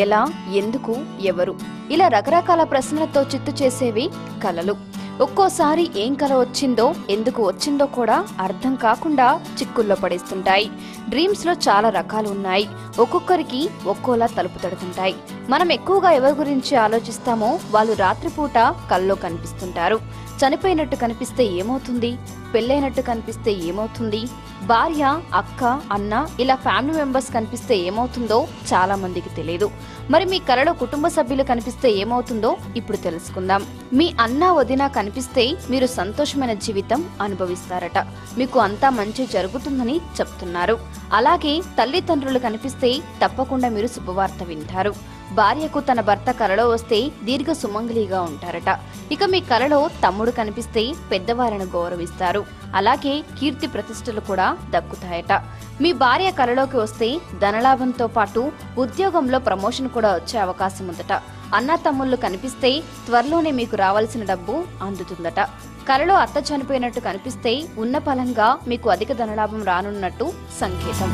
ఎలా, ఎందుకు, ఎవరు ఇలా రకరకాల ప్రశ్నలతో చిత్తు చేసేవి కలలు. ఒక్కోసారి ఏం కల వచ్చిందో, ఎందుకు వచ్చిందో కూడా అర్థం కాకుండా చిక్కుల్లో పడేస్తుంటాయి. డ్రీమ్స్ లో చాలా రకాలు ఉన్నాయి. ఒక్కొక్కరికి ఒక్కోలా తలుపు తడుతుంటాయి. మనం ఎక్కువగా ఎవరి గురించి ఆలోచిస్తామో వాళ్ళు రాత్రిపూట కల్లో కనిపిస్తుంటారు. చనిపోయినట్టు కనిపిస్తే ఏమవుతుంది, పెళ్ళైనట్టు కనిపిస్తే ఏమవుతుంది, భార్య, అక్క, అన్న ఇలా ఫ్యామిలీ మెంబర్స్ కనిపిస్తే ఏమవుతుందో చాలా మందికి తెలియదు. మరి మీ కలలో కుటుంబ సభ్యులు కనిపిస్తే ఏమవుతుందో ఇప్పుడు తెలుసుకుందాం. మీ అన్న, వదిన కనిపిస్తే మీరు సంతోషమైన జీవితం అనుభవిస్తారట. మీకు అంతా మంచి జరుగుతుందని చెప్తున్నారు. అలాగే తల్లిదండ్రులు కనిపిస్తే తప్పకుండా మీరు శుభవార్త వింటారు. భార్యకు తన భర్త కలలో వస్తే దీర్ఘ సుమంగళిగా ఉంటారట. ఇక మీ కలలో తమ్ముడు కనిపిస్తే పెద్దవారిని గౌరవిస్తారు. అలాగే కీర్తి ప్రతిష్టలు కూడా దక్కుతాయట. మీ భార్య కలలోకి వస్తే ధనలాభంతో పాటు ఉద్యోగంలో ప్రమోషన్ కూడా వచ్చే అవకాశం ఉందట. అన్న తమ్ముళ్ళు కనిపిస్తే త్వరలోనే మీకు రావాల్సిన డబ్బు అందుతుందట. కలలో అత్త చనిపోయినట్టు కనిపిస్తే ఉన్న ఫలంగా మీకు అధిక ధనలాభం రానున్నట్టు సంకేతం.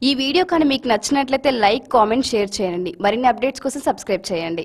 ఈ వీడియో కానీ మీకు నచ్చినట్లయితే లైక్, కామెంట్, షేర్ చేయండి. మరిన్ని అప్డేట్స్ కోసం సబ్స్క్రైబ్ చేయండి.